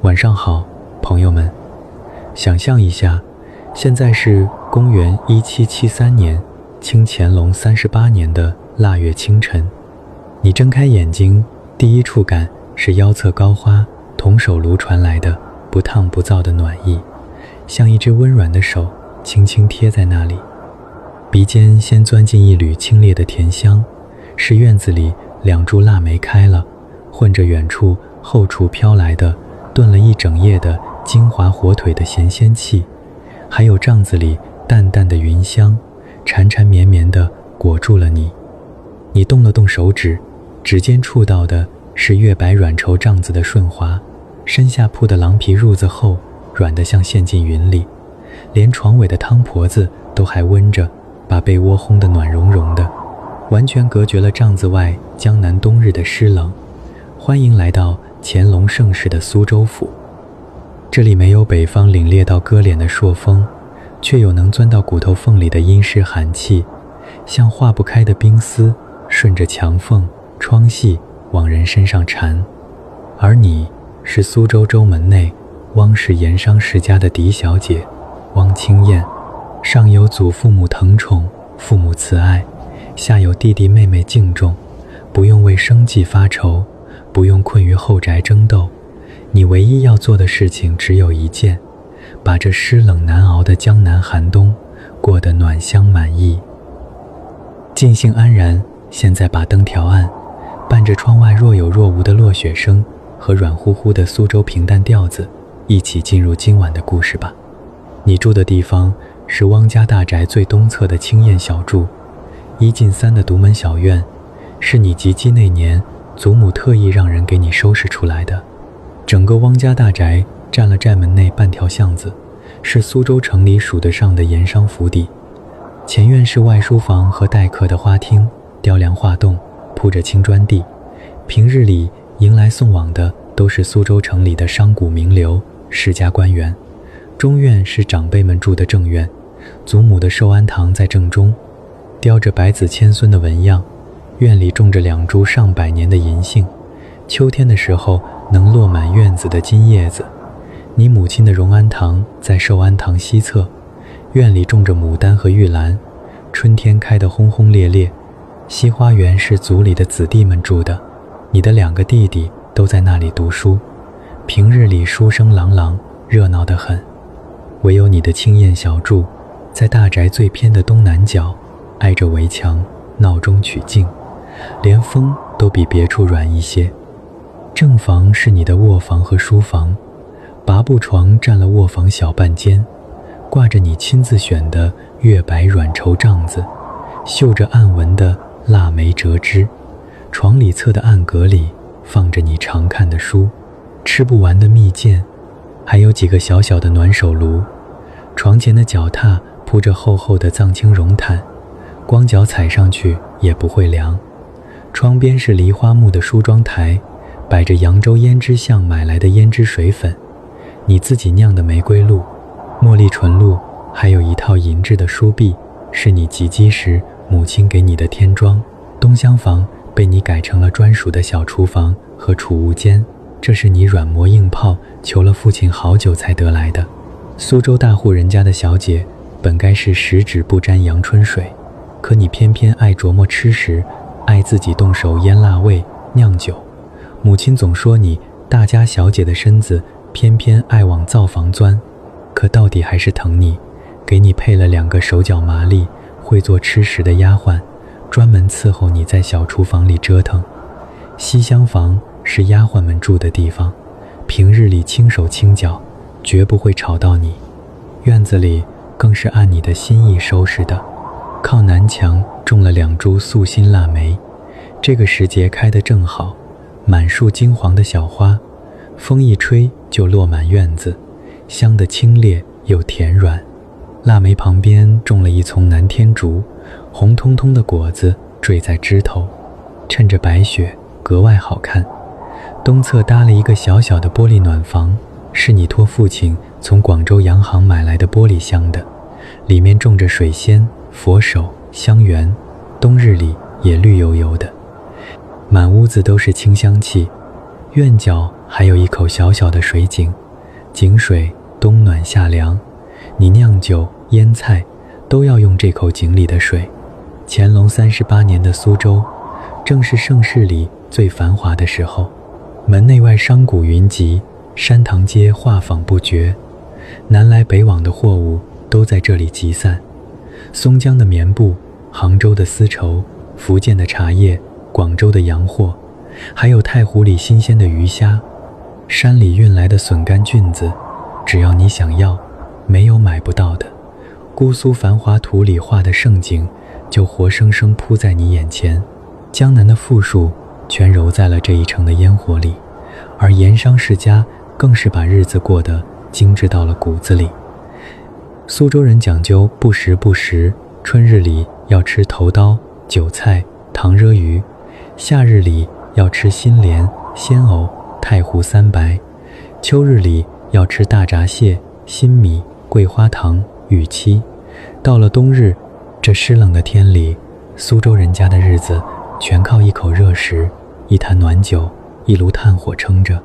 晚上好，朋友们。想象一下，现在是公元1773年，清乾隆38年的腊月清晨。你睁开眼睛，第一触感是腰侧高花铜手炉传来的不烫不燥的暖意，像一只温软的手轻轻贴在那里。鼻尖先钻进一缕清冽的甜香，是院子里2株腊梅开了，混着远处后厨飘来的炖了一整夜的金华火腿的咸鲜气，还有帐子里淡淡的云香，缠缠绵绵地裹住了你。你动了动手指，指尖触到的是月白软绸帐子的顺滑，身下铺的狼皮褥子厚，软得像陷进云里，连床尾的汤婆子都还温着，把被窝烘得暖融融的，完全隔绝了帐子外江南冬日的湿冷。欢迎来到乾隆盛世的苏州府。这里没有北方凛冽到割脸的朔风，却有能钻到骨头缝里的阴湿寒气，像化不开的冰丝，顺着墙缝窗隙往人身上缠。而你是苏州州门内汪氏盐商世家的嫡小姐汪清燕，上有祖父母疼宠，父母慈爱，下有弟弟妹妹敬重，不用为生计发愁，不用困于后宅争斗。你唯一要做的事情只有一件，把这湿冷难熬的江南寒冬过得暖香满意。尽兴安然，现在把灯调暗，伴着窗外若有若无的落雪声和软乎乎的苏州平淡调子，一起进入今晚的故事吧。你住的地方是汪家大宅最东侧的清燕小筑，1进3的独门小院，是你及笄那年祖母特意让人给你收拾出来的。整个汪家大宅占了寨门内半条巷子，是苏州城里数得上的盐商府邸。前院是外书房和待客的花厅，雕梁画栋，铺着青砖地。平日里迎来送往的都是苏州城里的商贾名流、世家官员。中院是长辈们住的正院，祖母的寿安堂在正中，雕着百子千孙的纹样。院里种着2株上百年的银杏，秋天的时候能落满院子的金叶子。你母亲的荣安堂在寿安堂西侧，院里种着牡丹和玉兰，春天开得轰轰烈烈。西花园是族里的子弟们住的，你的2个弟弟都在那里读书，平日里书声朗朗，热闹得很。唯有你的清燕小筑，在大宅最偏的东南角，挨着围墙，闹中取静，连风都比别处软一些。正房是你的卧房和书房，拔步床占了卧房小半间，挂着你亲自选的月白软绸帐子，绣着暗纹的腊梅折枝。床里侧的暗格里放着你常看的书，吃不完的蜜饯，还有几个小小的暖手炉。床前的脚踏铺着厚厚的藏青绒毯，光脚踩上去也不会凉。窗边是梨花木的梳妆台，摆着扬州胭脂巷买来的胭脂水粉，你自己酿的玫瑰露、茉莉纯露，还有一套银质的书壁，是你及笄时母亲给你的天装。东厢房被你改成了专属的小厨房和储物间，这是你软磨硬泡求了父亲好久才得来的。苏州大户人家的小姐本该是10指不沾阳春水，可你偏偏爱琢磨吃食，爱自己动手腌腊味酿酒。母亲总说你大家小姐的身子偏偏爱往灶房钻，可到底还是疼你，给你配了2个手脚麻利会做吃食的丫鬟，专门伺候你在小厨房里折腾。西厢房是丫鬟们住的地方，平日里轻手轻脚，绝不会吵到你。院子里更是按你的心意收拾的，靠南墙种了2株素心腊梅，这个时节开得正好，满树金黄的小花，风一吹就落满院子，香得清冽又甜软。腊梅旁边种了一丛南天竹，红彤彤的果子缀在枝头，衬着白雪格外好看。东侧搭了一个小小的玻璃暖房，是你托父亲从广州洋行买来的玻璃箱的，里面种着水仙、佛手、香橼，冬日里也绿油油的。满屋子都是清香气，院角还有一口小小的水井，井水冬暖夏凉，你酿酒腌菜都要用这口井里的水。乾隆38年的苏州，正是盛世里最繁华的时候，门内外商贾云集，山塘街画舫不绝，南来北往的货物都在这里集散。松江的棉布，杭州的丝绸，福建的茶叶，广州的洋货，还有太湖里新鲜的鱼虾，山里运来的笋干菌子，只要你想要，没有买不到的。姑苏繁华图里画的盛景，就活生生铺在你眼前。江南的富庶全揉在了这一城的烟火里，而盐商世家更是把日子过得精致到了骨子里。苏州人讲究不时不食，春日里要吃头刀、韭菜、糖热鱼，夏日里要吃新莲、鲜藕、太湖三白，秋日里要吃大闸蟹、新米、桂花糖、玉漆。到了冬日，这湿冷的天里，苏州人家的日子全靠一口热食、一坛暖酒、一炉炭火撑着。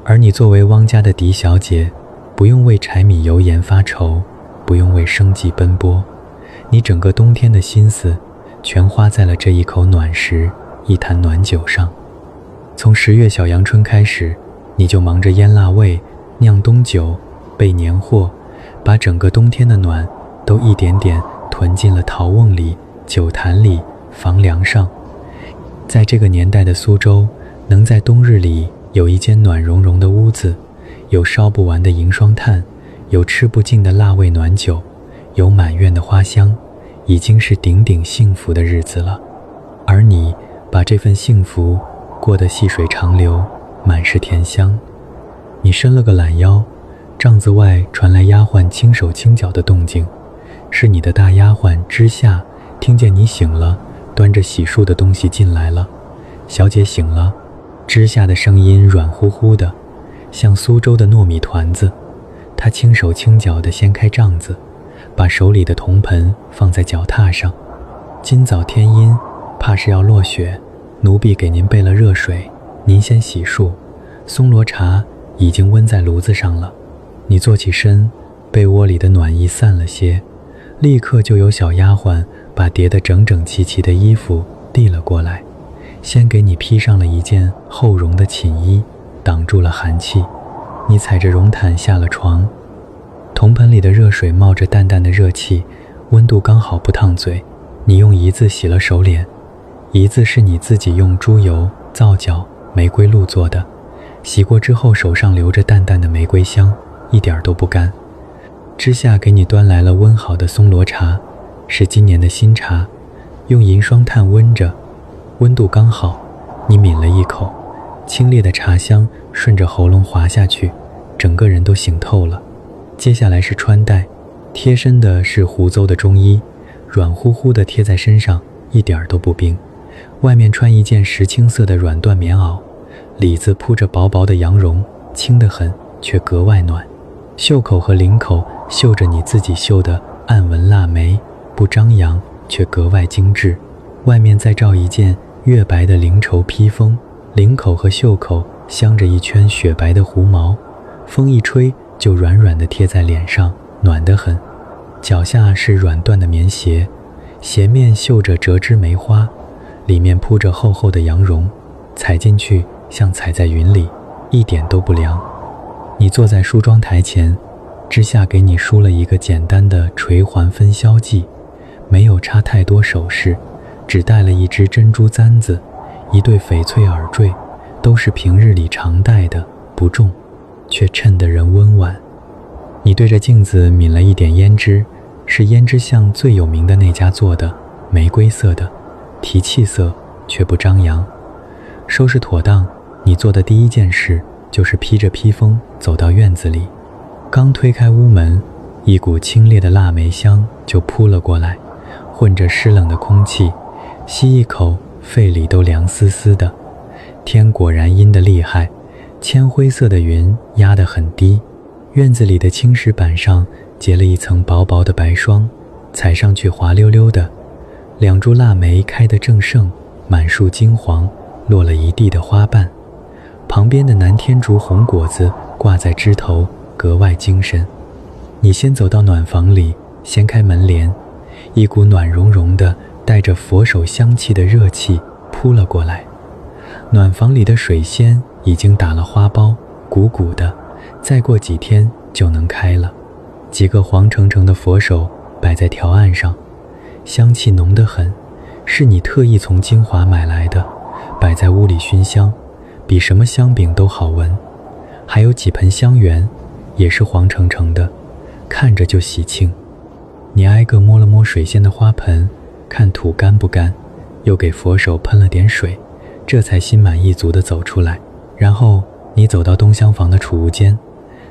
而你作为汪家的嫡小姐，不用为柴米油盐发愁，不用为生计奔波，你整个冬天的心思全花在了这一口暖食、一坛暖酒上。从10月小阳春开始，你就忙着腌腊味、酿冬酒、备年货，把整个冬天的暖都一点点囤进了陶瓮里、酒坛里、房梁上。在这个年代的苏州，能在冬日里有一间暖融融的屋子，有烧不完的银霜炭，有吃不尽的腊味暖酒，有满院的花香，已经是顶顶幸福的日子了。而你把这份幸福过得细水长流，满是甜香。你伸了个懒腰，帐子外传来丫鬟轻手轻脚的动静，是你的大丫鬟知夏听见你醒了，端着洗漱的东西进来了。小姐醒了，知夏的声音软乎乎的，像苏州的糯米团子。她轻手轻脚地掀开帐子，把手里的铜盆放在脚踏上。今早天阴，怕是要落雪，奴婢给您备了热水，您先洗漱。松萝茶已经温在炉子上了。你坐起身，被窝里的暖意散了些，立刻就有小丫鬟把叠得整整齐齐的衣服递了过来，先给你披上了一件厚绒的寝衣，挡住了寒气。你踩着绒毯下了床，铜盆里的热水冒着淡淡的热气，温度刚好不烫嘴。你用胰子洗了手脸，胰子是你自己用猪油、皂角、玫瑰露做的，洗过之后手上留着淡淡的玫瑰香，一点都不干。知夏给你端来了温好的松萝茶，是今年的新茶，用银霜炭温着，温度刚好。你抿了一口，清冽的茶香顺着喉咙滑下去，整个人都醒透了。接下来是穿戴，贴身的是湖州的中衣，软乎乎的贴在身上，一点都不冰。外面穿一件石青色的软缎棉袄，里子铺着薄薄的羊绒，轻得很，却格外暖。袖口和领口绣着你自己绣的暗纹腊梅，不张扬，却格外精致。外面再罩一件月白的绫绸披风，领口和袖口镶着一圈雪白的狐毛，风一吹就软软地贴在脸上，暖得很。脚下是软缎的棉鞋，鞋面绣着折枝梅花，里面铺着厚厚的羊绒，踩进去像踩在云里，一点都不凉。你坐在梳妆台前，知夏给你梳了一个简单的垂环分销髻，没有插太多首饰，只戴了一只珍珠簪子，一对翡翠耳坠，都是平日里常戴的，不重，却衬得人温婉。你对着镜子抿了一点胭脂，是胭脂巷最有名的那家做的，玫瑰色的，提气色却不张扬。收拾妥当，你做的第一件事就是披着披风走到院子里。刚推开屋门，一股清冽的腊梅香就扑了过来，混着湿冷的空气，吸一口肺里都凉丝丝的。天果然阴得厉害，铅灰色的云压得很低，院子里的青石板上结了一层薄薄的白霜，踩上去滑溜溜的。两株腊梅开得正盛，满树金黄，落了一地的花瓣。旁边的南天竺红果子挂在枝头，格外精神。你先走到暖房里，掀开门帘，一股暖融融的带着佛手香气的热气扑了过来。暖房里的水仙已经打了花苞，鼓鼓的，再过几天就能开了。几个黄澄澄的佛手摆在条案上，香气浓得很，是你特意从金华买来的，摆在屋里熏香，比什么香饼都好闻。还有几盆香橼，也是黄澄澄的，看着就喜庆。你挨个摸了摸水仙的花盆，看土干不干，又给佛手喷了点水，这才心满意足地走出来。然后你走到东厢房的储物间，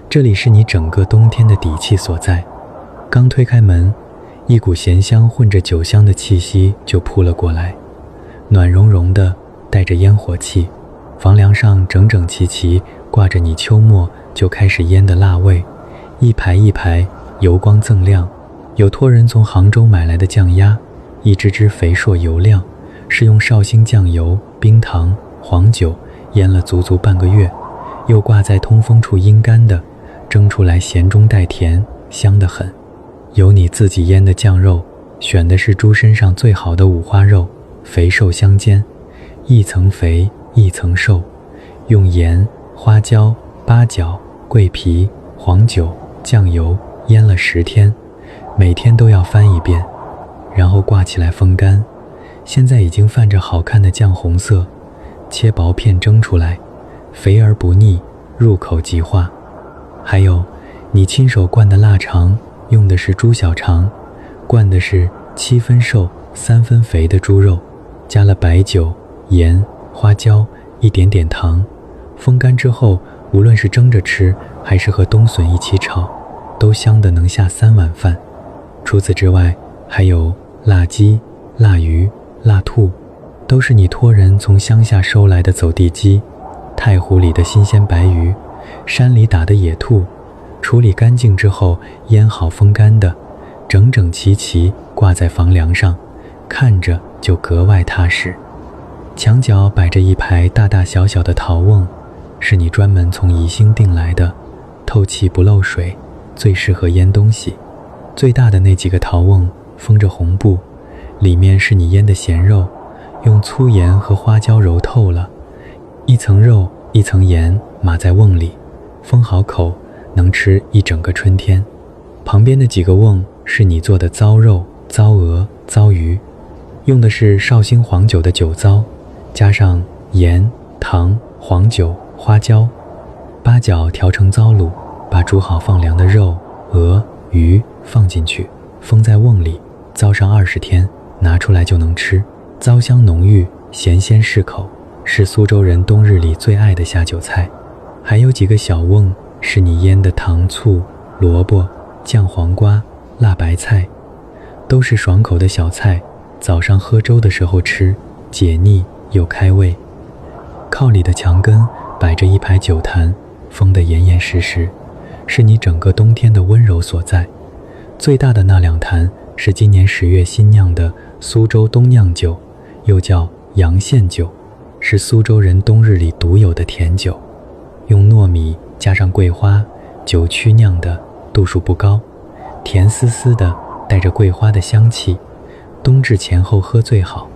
这里是你整个冬天的底气所在。刚推开门，一股咸香混着酒香的气息就扑了过来，暖融融的，带着烟火气。房梁上整整齐齐挂着你秋末就开始腌的腊味，一排一排，油光锃亮。有托人从杭州买来的酱鸭，一只只肥硕油亮，是用绍兴酱油、冰糖、黄酒腌了足足半个月，又挂在通风处阴干的，蒸出来咸中带甜，香得很。有你自己腌的酱肉，选的是猪身上最好的五花肉，肥瘦相间，一层肥一层瘦，用盐、花椒、八角、桂皮、黄酒、酱油腌了10天，每天都要翻一遍，然后挂起来风干。现在已经泛着好看的酱红色，切薄片蒸出来，肥而不腻，入口即化。还有你亲手灌的腊肠，用的是猪小肠，灌的是7分瘦3分肥的猪肉，加了白酒、盐、花椒，一点点糖。风干之后，无论是蒸着吃还是和冬笋一起炒，都香得能下3碗饭。除此之外，还有腊鸡、腊鱼、腊兔，都是你托人从乡下收来的走地鸡，太湖里的新鲜白鱼，山里打的野兔，处理干净之后腌好风干的，整整齐齐挂在房梁上，看着就格外踏实。墙角摆着一排大大小小的陶瓮，是你专门从宜兴订来的，透气不漏水，最适合腌东西。最大的那几个陶瓮封着红布，里面是你腌的咸肉，用粗盐和花椒揉透了，一层肉一层盐码在瓮里，封好口，能吃一整个春天。旁边的几个瓮是你做的糟肉、糟鹅、糟鱼，用的是绍兴黄酒的酒糟，加上盐、糖、黄酒、花椒、八角调成糟卤，把煮好放凉的肉、鹅、鱼放进去，封在瓮里，糟上20天，拿出来就能吃。糟香浓郁，咸鲜适口，是苏州人冬日里最爱的下酒菜。还有几个小瓮是你腌的糖醋、萝卜、酱黄瓜、辣白菜，都是爽口的小菜，早上喝粥的时候吃，解腻又开胃。靠里的墙根摆着一排酒坛，封得严严实实，是你整个冬天的温柔所在。最大的那2坛是今年10月新酿的苏州冬酿酒，又叫阳线酒，是苏州人冬日里独有的甜酒，用糯米加上桂花、酒曲酿的，度数不高，甜丝丝的，带着桂花的香气。冬至前后喝最好，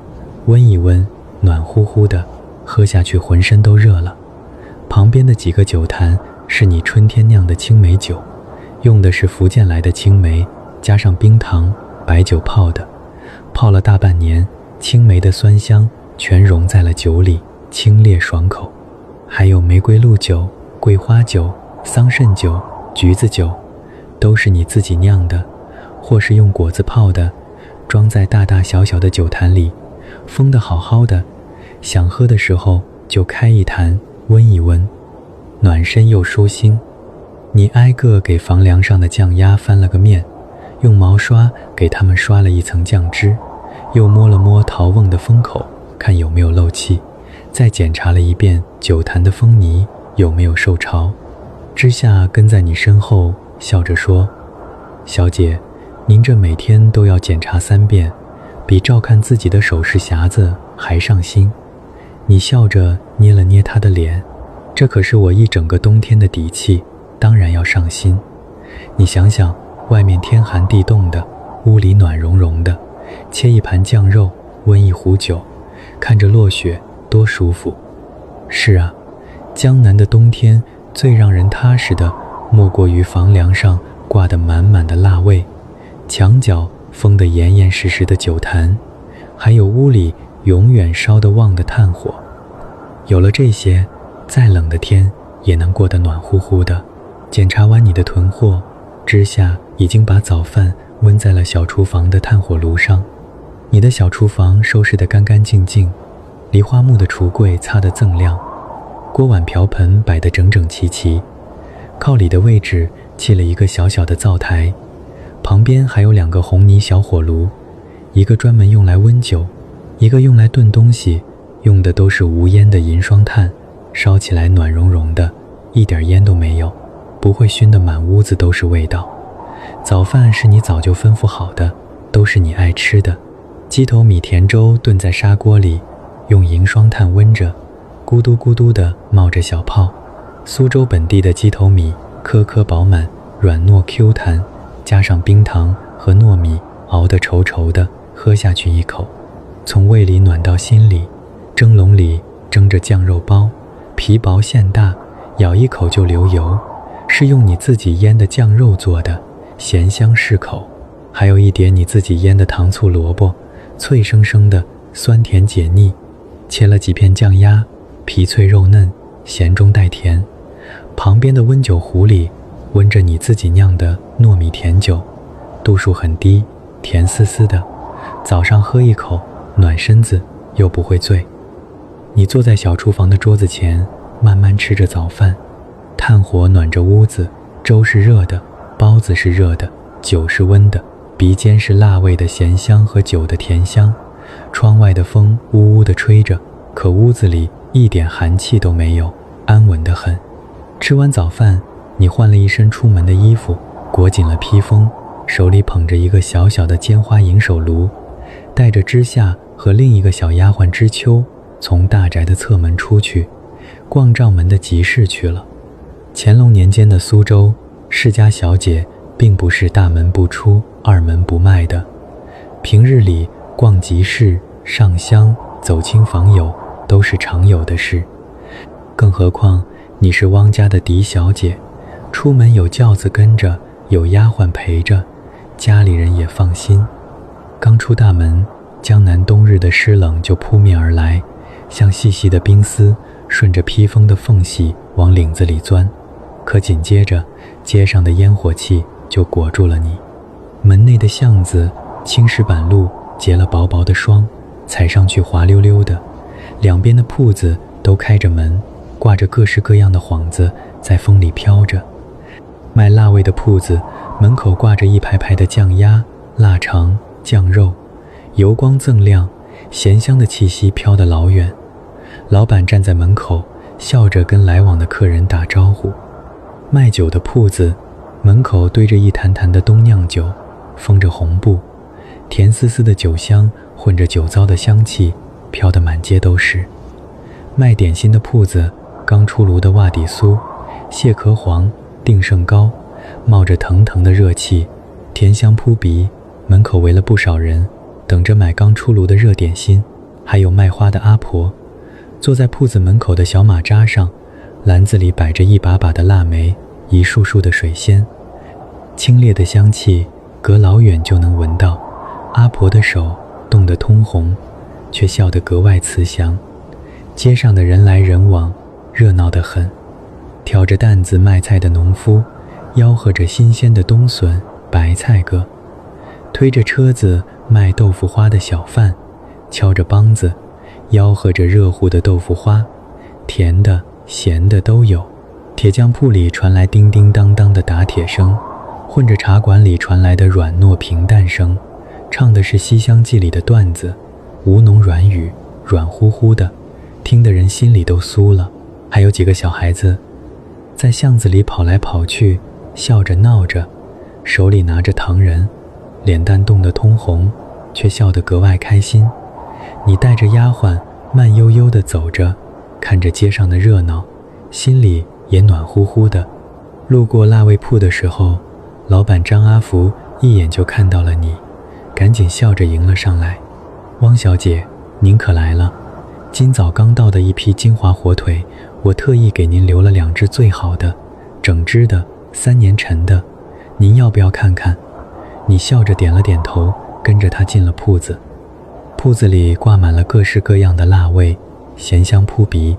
温一温，暖乎乎的，喝下去浑身都热了。旁边的几个酒坛是你春天酿的青梅酒，用的是福建来的青梅，加上冰糖、白酒泡的，泡了大半年，青梅的酸香全融在了酒里，清冽爽口。还有玫瑰露酒、桂花酒、桑葚酒、橘子酒，都是你自己酿的，或是用果子泡的，装在大大小小的酒坛里，封得好好的，想喝的时候就开一坛温一温，暖身又舒心。你挨个给房梁上的酱鸭翻了个面，用毛刷给它们刷了一层酱汁，又摸了摸陶瓮的封口，看有没有漏气，再检查了一遍酒坛的封泥有没有受潮。之下跟在你身后笑着说：小姐，您这每天都要检查3遍，比照看自己的首饰匣子还上心。你笑着捏了捏他的脸，这可是我一整个冬天的底气，当然要上心。你想想，外面天寒地冻的，屋里暖融融的，切一盘酱肉，温一壶酒，看着落雪，多舒服。是啊，江南的冬天最让人踏实的，莫过于房梁上挂得满满的腊味，墙角封得严严实实的酒坛，还有屋里永远烧得旺的炭火。有了这些，再冷的天也能过得暖乎乎的。检查完你的囤货，知夏已经把早饭温在了小厨房的炭火炉上。你的小厨房收拾得干干净净，梨花木的橱柜擦得锃亮，锅碗瓢盆摆得整整齐齐。靠里的位置砌了一个小小的灶台，旁边还有2个红泥小火炉，一个专门用来温酒，一个用来炖东西，用的都是无烟的银霜炭，烧起来暖融融的，一点烟都没有，不会熏得满屋子都是味道。早饭是你早就吩咐好的，都是你爱吃的。鸡头米甜粥炖在砂锅里，用银霜炭温着，咕嘟咕嘟地冒着小泡。苏州本地的鸡头米颗颗饱满，软糯 Q 弹，加上冰糖和糯米熬得稠稠的，喝下去一口，从胃里暖到心里。蒸笼里蒸着酱肉包，皮薄馅大，咬一口就流油，是用你自己腌的酱肉做的，咸香适口。还有一碟你自己腌的糖醋萝卜，脆生生的，酸甜解腻。切了几片酱鸭，皮脆肉嫩，咸中带甜。旁边的温酒壶里温着你自己酿的糯米甜酒，度数很低，甜丝丝的，早上喝一口，暖身子又不会醉。你坐在小厨房的桌子前，慢慢吃着早饭，炭火暖着屋子，粥是热的，包子是热的，酒是温的，鼻尖是辣味的咸香和酒的甜香。窗外的风呜呜地吹着，可屋子里一点寒气都没有，安稳得很。吃完早饭，你换了一身出门的衣服，裹紧了披风，手里捧着一个小小的尖花银手炉，带着知夏和另一个小丫鬟知秋，从大宅的侧门出去，逛帐门的集市去了。乾隆年间的苏州，世家小姐并不是大门不出，二门不迈的。平日里逛集市、上香、走亲访友都是常有的事，更何况你是汪家的嫡小姐，出门有轿子跟着，有丫鬟陪着，家里人也放心。刚出大门，江南冬日的湿冷就扑面而来，像细细的冰丝顺着披风的缝隙往领子里钻，可紧接着街上的烟火气就裹住了你。门内的巷子青石板路结了薄薄的霜，踩上去滑溜溜的，两边的铺子都开着门，挂着各式各样的幌子在风里飘着。卖腊味的铺子门口挂着一排排的酱鸭、腊肠、酱肉，油光锃亮，咸香的气息飘得老远。老板站在门口，笑着跟来往的客人打招呼。卖酒的铺子门口堆着一坛坛的冬酿酒，封着红布，甜丝丝的酒香混着酒糟的香气，飘得满街都是。卖点心的铺子刚出炉的袜底酥、蟹壳黄、定胜糕，冒着腾腾的热气，甜香扑鼻。门口围了不少人，等着买刚出炉的热点心。还有卖花的阿婆，坐在铺子门口的小马扎上，篮子里摆着一把把的腊梅，一束束的水仙，清冽的香气隔老远就能闻到。阿婆的手冻得通红，却笑得格外慈祥。街上的人来人往，热闹得很。挑着担子卖菜的农夫，吆喝着新鲜的冬笋、白菜个；推着车子卖豆腐花的小贩，敲着梆子，吆喝着热乎的豆腐花，甜的、咸的都有。铁匠铺里传来叮叮当当的打铁声，混着茶馆里传来的软糯平淡声，唱的是《西厢记》里的段子，吴侬软语，软乎乎的，听得人心里都酥了。还有几个小孩子在巷子里跑来跑去，笑着闹着，手里拿着糖人，脸蛋冻得通红，却笑得格外开心。你带着丫鬟慢悠悠地走着，看着街上的热闹，心里也暖乎乎的。路过腊味铺的时候，老板张阿福一眼就看到了你，赶紧笑着迎了上来。汪小姐，您可来了，今早刚到的一批金华火腿，我特意给您留了2只最好的，整只的，3年陈的，您要不要看看？你笑着点了点头，跟着他进了铺子。铺子里挂满了各式各样的腊味，咸香扑鼻。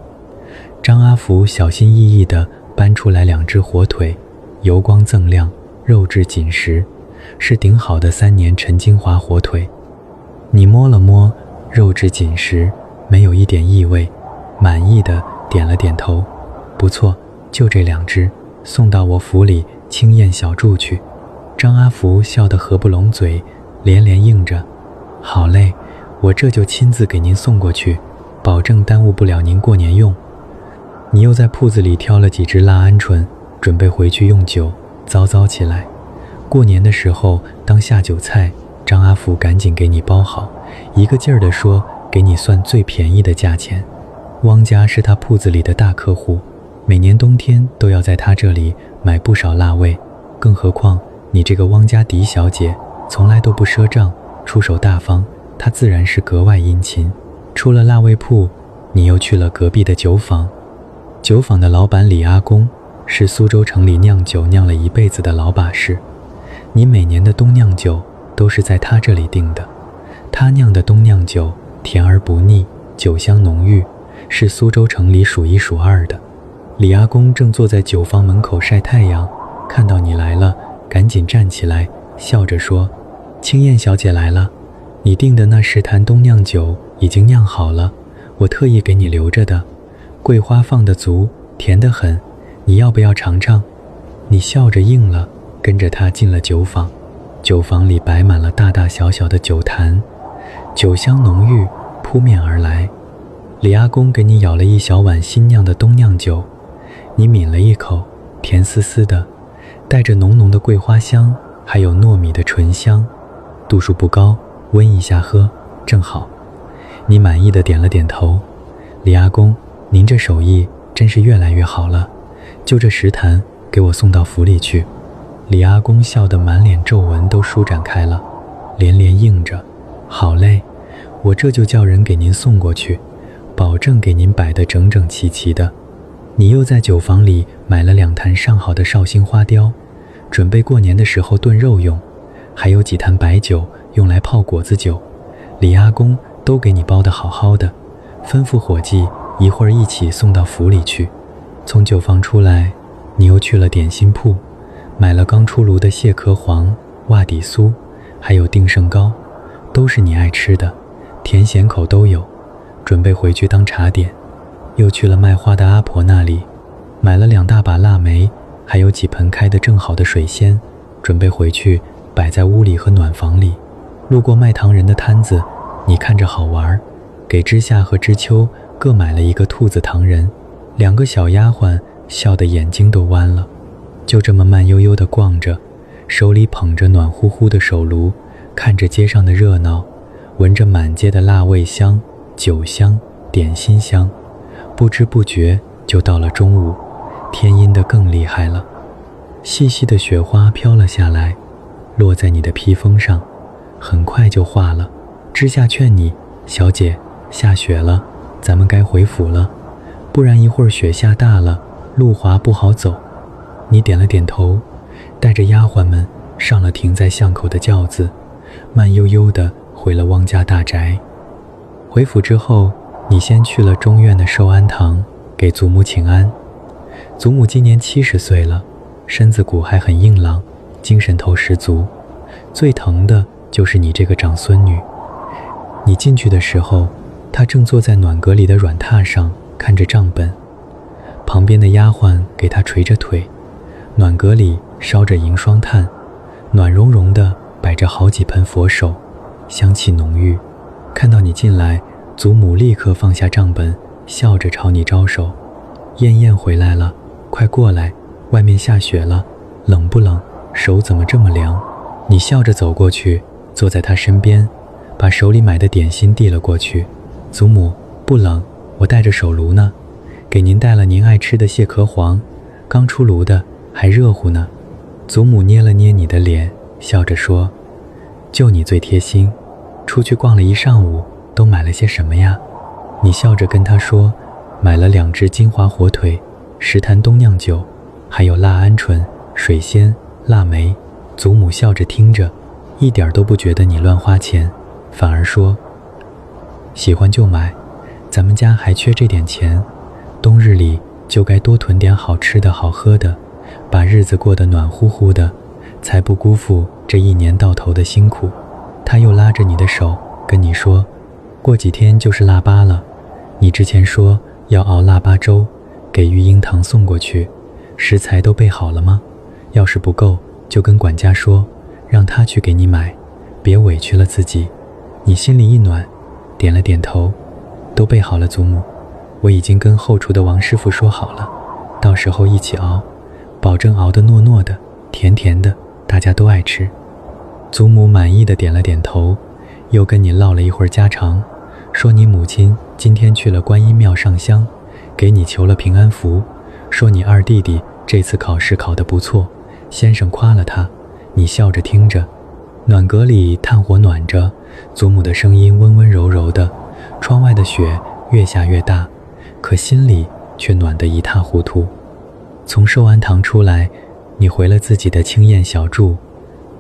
张阿福小心翼翼地搬出来2只火腿，油光锃亮，肉质紧实，是顶好的3年陈金华火腿。你摸了摸，肉质紧实，没有一点异味，满意的点了点头。不错，就这2只，送到我府里清宴小筑去。张阿福笑得合不拢嘴，连连应着。好嘞，我这就亲自给您送过去，保证耽误不了您过年用。你又在铺子里挑了几只腊鹌鹑，准备回去用酒糟糟起来。过年的时候当下酒菜，张阿福赶紧给你包好，一个劲儿地说给你算最便宜的价钱。汪家是他铺子里的大客户，每年冬天都要在他这里买不少腊味，更何况你这个汪家嫡小姐从来都不赊账，出手大方，他自然是格外殷勤。出了腊味铺，你又去了隔壁的酒坊。酒坊的老板李阿公是苏州城里酿酒酿了一辈子的老把式，你每年的冬酿酒都是在他这里订的。他酿的冬酿酒甜而不腻，酒香浓郁，是苏州城里数1数2的。李阿公正坐在酒坊门口晒太阳，看到你来了，赶紧站起来，笑着说：青燕小姐来了，你订的那10坛冬酿酒已经酿好了，我特意给你留着的，桂花放得足，甜得很，你要不要尝尝？你笑着应了，跟着他进了酒坊。酒坊里摆满了大大小小的酒坛，酒香浓郁，扑面而来。李阿公给你舀了一小碗新酿的冬酿酒，你抿了一口，甜丝丝的，带着浓浓的桂花香，还有糯米的醇香，度数不高，温一下喝，正好。你满意的点了点头。李阿公，您这手艺真是越来越好了，就这10坛给我送到府里去。李阿公笑得满脸皱纹都舒展开了，连连应着。好嘞，我这就叫人给您送过去，保证给您摆得整整齐齐的。你又在酒坊里买了2坛上好的绍兴花雕，准备过年的时候炖肉用，还有几坛白酒用来泡果子酒，李阿公都给你包得好好的，吩咐伙计一会儿一起送到府里去。从酒坊出来，你又去了点心铺，买了刚出炉的蟹壳黄、袜底酥，还有定胜糕，都是你爱吃的，甜咸口都有，准备回去当茶点。又去了卖花的阿婆那里，买了2大把腊梅，还有几盆开得正好的水仙，准备回去摆在屋里和暖房里。路过卖糖人的摊子，你看着好玩，给知夏和知秋各买了一个兔子糖人，2个小丫鬟笑得眼睛都弯了。就这么慢悠悠地逛着，手里捧着暖乎乎的手炉，看着街上的热闹，闻着满街的腊味香、酒香、点心香，不知不觉就到了中午，天阴得更厉害了。细细的雪花飘了下来，落在你的披风上，很快就化了。知夏劝你，小姐，下雪了，咱们该回府了，不然一会儿雪下大了，路滑不好走。你点了点头，带着丫鬟们上了停在巷口的轿子，慢悠悠地回了汪家大宅。回府之后，你先去了中院的寿安堂，给祖母请安。祖母今年70岁了，身子骨还很硬朗，精神头十足。最疼的就是你这个长孙女。你进去的时候，她正坐在暖阁里的软榻上看着账本，旁边的丫鬟给她捶着腿。暖阁里烧着银霜炭，暖融融的摆着好几盆佛手，香气浓郁。看到你进来，祖母立刻放下账本，笑着朝你招手：燕燕回来了，快过来，外面下雪了，冷不冷？手怎么这么凉？你笑着走过去，坐在她身边，把手里买的点心递了过去。祖母，不冷，我带着手炉呢。给您带了您爱吃的蟹壳黄，刚出炉的，还热乎呢。祖母捏了捏你的脸，笑着说：就你最贴心，出去逛了一上午，都买了些什么呀？你笑着跟她说，买了2只金华火腿，10坛冬酿酒，还有辣鹌鹑、水仙、腊梅。祖母笑着听着，一点都不觉得你乱花钱，反而说：喜欢就买，咱们家还缺这点钱，冬日里就该多囤点好吃的好喝的，把日子过得暖乎乎的，才不辜负这一年到头的辛苦。他又拉着你的手跟你说，过几天就是腊八了，你之前说要熬腊八粥，给育婴堂送过去，食材都备好了吗？要是不够，就跟管家说，让他去给你买，别委屈了自己。你心里一暖，点了点头，都备好了祖母，我已经跟后厨的王师傅说好了，到时候一起熬，保证熬得糯糯的，甜甜的，大家都爱吃。祖母满意的点了点头，又跟你唠了一会儿家常，说你母亲今天去了观音庙上香，给你求了平安符，说你二弟弟这次考试考得不错，先生夸了他。你笑着听着，暖阁里炭火暖着，祖母的声音温温柔柔的，窗外的雪越下越大，可心里却暖得一塌糊涂。从寿安堂出来，你回了自己的清艳小住，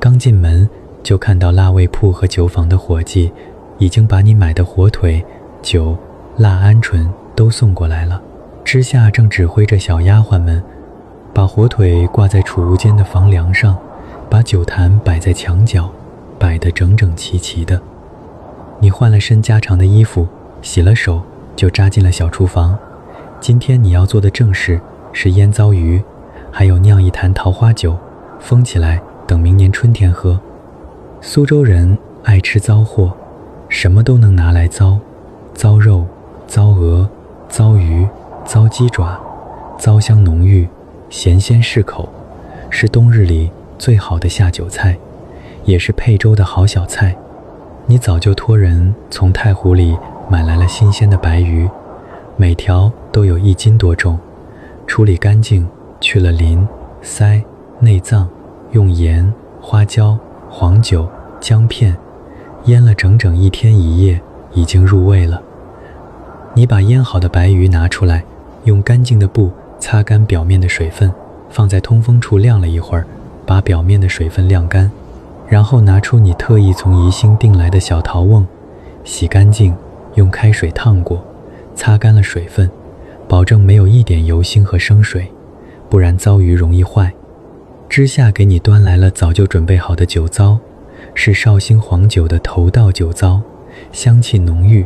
刚进门就看到腊味铺和酒坊的伙计已经把你买的火腿、酒、辣鹌鹑都送过来了。之下正指挥着小丫鬟们把火腿挂在储物间的房梁上，把酒坛摆在墙角，摆得整整齐齐的。你换了身家常的衣服，洗了手，就扎进了小厨房。今天你要做的正事是腌糟鱼，还有酿一坛桃花酒，封起来等明年春天喝。苏州人爱吃糟货，什么都能拿来糟，糟肉、糟鹅、糟鱼、糟鸡爪，糟香浓郁，咸鲜适口，是冬日里最好的下酒菜，也是配粥的好小菜。你早就托人从太湖里买来了新鲜的白鱼，每条都有1斤多重，处理干净，去了鳞、鳃、内脏，用盐、花椒、黄酒、姜片腌了整整1天1夜，已经入味了。你把腌好的白鱼拿出来，用干净的布擦干表面的水分，放在通风处晾了一会儿，把表面的水分晾干，然后拿出你特意从宜兴订来的小陶瓮，洗干净，用开水烫过，擦干了水分，保证没有一点油腥和生水，不然糟鱼容易坏。之下给你端来了早就准备好的酒糟，是绍兴黄酒的头道酒糟，香气浓郁，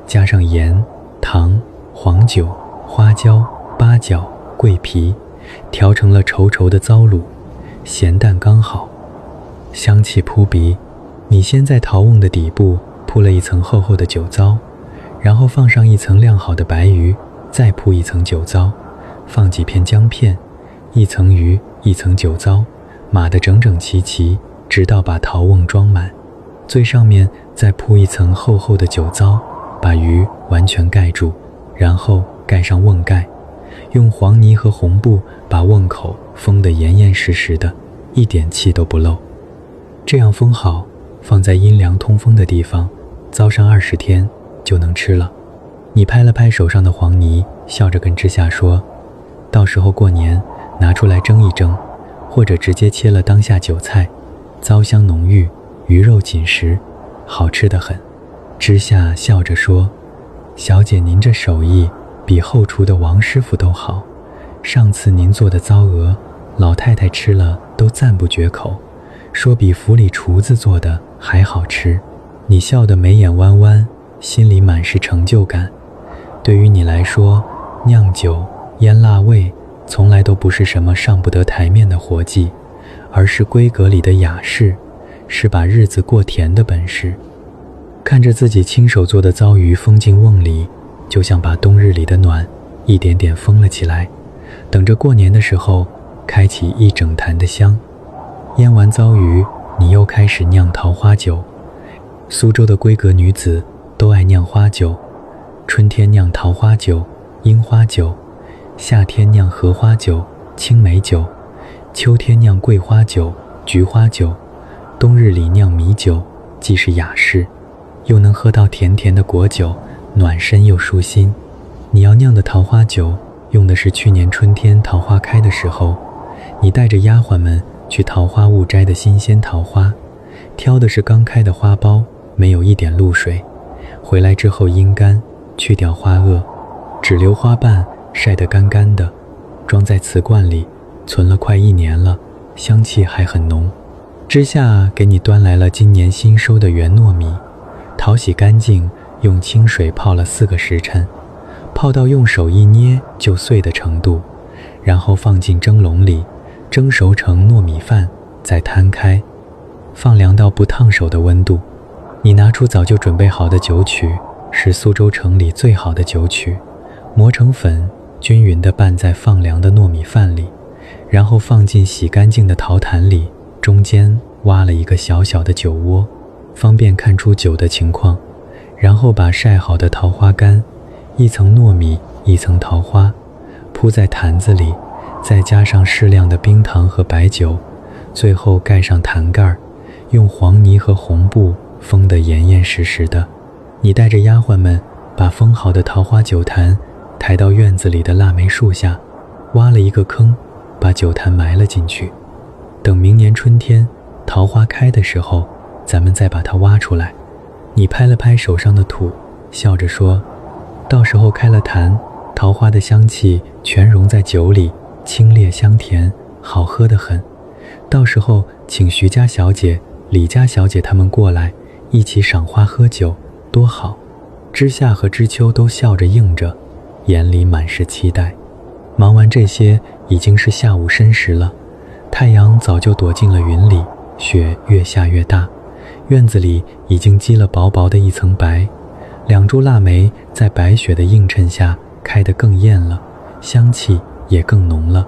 加上盐、糖、黄酒、花椒、八角、桂皮，调成了稠稠的糟卤，咸淡刚好，香气扑鼻。你先在陶瓮的底部铺了一层厚厚的酒糟，然后放上一层晾好的白鱼，再铺一层酒糟，放几片姜片，一层鱼一层酒糟，码得整整齐齐，直到把陶瓮装满，最上面再铺一层厚厚的酒糟，把鱼完全盖住，然后盖上瓮盖，用黄泥和红布把瓮口封得严严实实的，一点气都不漏。这样封好，放在阴凉通风的地方，糟上20天就能吃了。你拍了拍手上的黄泥，笑着跟之夏说，到时候过年拿出来蒸一蒸，或者直接切了当下酒菜，糟香浓郁，鱼肉紧实，好吃得很。之夏笑着说，小姐您这手艺比后厨的王师傅都好，上次您做的糟鹅，老太太吃了都赞不绝口，说比府里厨子做的还好吃。你笑得眉眼弯弯，心里满是成就感。对于你来说，酿酒、腌腊味从来都不是什么上不得台面的活计，而是闺阁里的雅事，是把日子过甜的本事。看着自己亲手做的糟鱼封进瓮里，就像把冬日里的暖一点点封了起来，等着过年的时候开启一整坛的香。腌完糟鱼，你又开始酿桃花酒。苏州的闺阁女子都爱酿花酒，春天酿桃花酒，樱花酒，夏天酿荷花酒、青梅酒，秋天酿桂花酒、菊花酒，冬日里酿米酒，既是雅士，又能喝到甜甜的果酒，暖身又舒心。你要酿的桃花酒，用的是去年春天桃花开的时候，你带着丫鬟们去桃花坞摘的新鲜桃花，挑的是刚开的花苞，没有一点露水，回来之后阴干，去掉花萼，只留花瓣晒得干干的，装在瓷罐里，存了快1年了，香气还很浓。之下给你端来了今年新收的圆糯米，淘洗干净，用清水泡了4个时辰，泡到用手一捏就碎的程度，然后放进蒸笼里，蒸熟成糯米饭，再摊开，放凉到不烫手的温度。你拿出早就准备好的酒曲，是苏州城里最好的酒曲，磨成粉，均匀地拌在放凉的糯米饭里，然后放进洗干净的陶坛里，中间挖了一个小小的酒窝，方便看出酒的情况。然后把晒好的桃花干，一层糯米一层桃花，铺在坛子里，再加上适量的冰糖和白酒，最后盖上坛盖，用黄泥和红布封得严严实实的。你带着丫鬟们把封好的桃花酒坛抬到院子里的腊梅树下，挖了一个坑，把酒坛埋了进去。等明年春天桃花开的时候，咱们再把它挖出来。你拍了拍手上的土，笑着说，到时候开了坛，桃花的香气全融在酒里，清冽香甜，好喝得很。到时候请徐家小姐、李家小姐他们过来，一起赏花喝酒，多好。知夏和知秋都笑着应着，眼里满是期待。忙完这些，已经是下午申时了，太阳早就躲进了云里，雪越下越大，院子里已经积了薄薄的一层白，2株腊梅在白雪的映衬下开得更艳了，香气也更浓了。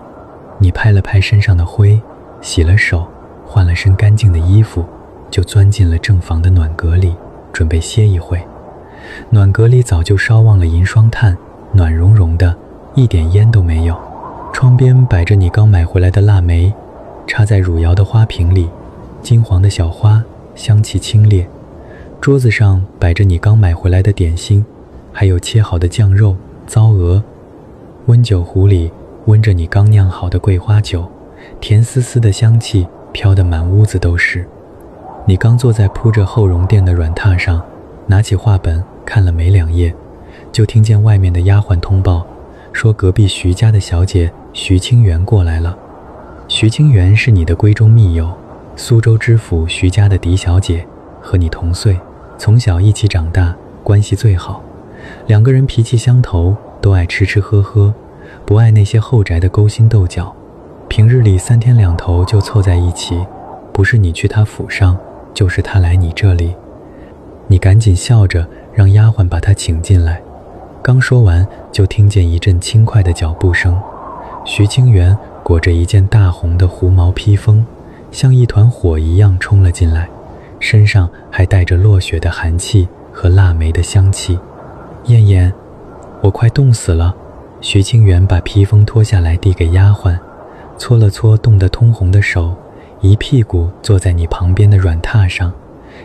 你拍了拍身上的灰，洗了手，换了身干净的衣服，就钻进了正房的暖阁里，准备歇一会。暖阁里早就烧旺了银霜炭，暖融融的，一点烟都没有。窗边摆着你刚买回来的腊梅，插在汝窑的花瓶里，金黄的小花，香气清冽。桌子上摆着你刚买回来的点心，还有切好的酱肉、糟鹅。温酒壶里温着你刚酿好的桂花酒，甜丝丝的香气飘得满屋子都是。你刚坐在铺着厚绒垫的软榻上，拿起画本看了没2页，就听见外面的丫鬟通报，说隔壁徐家的小姐徐清源过来了。徐清源是你的闺中密友，苏州知府徐家的嫡小姐，和你同岁，从小一起长大，关系最好。2个人脾气相投，都爱吃吃喝喝，不爱那些后宅的勾心斗角。平日里3天2头就凑在一起，不是你去他府上，就是他来你这里。你赶紧笑着让丫鬟把他请进来，刚说完就听见一阵轻快的脚步声。徐清源裹着一件大红的狐毛披风，像一团火一样冲了进来，身上还带着落雪的寒气和腊梅的香气。燕燕，我快冻死了。徐清源把披风脱下来递给丫鬟，搓了搓冻得通红的手，一屁股坐在你旁边的软榻上，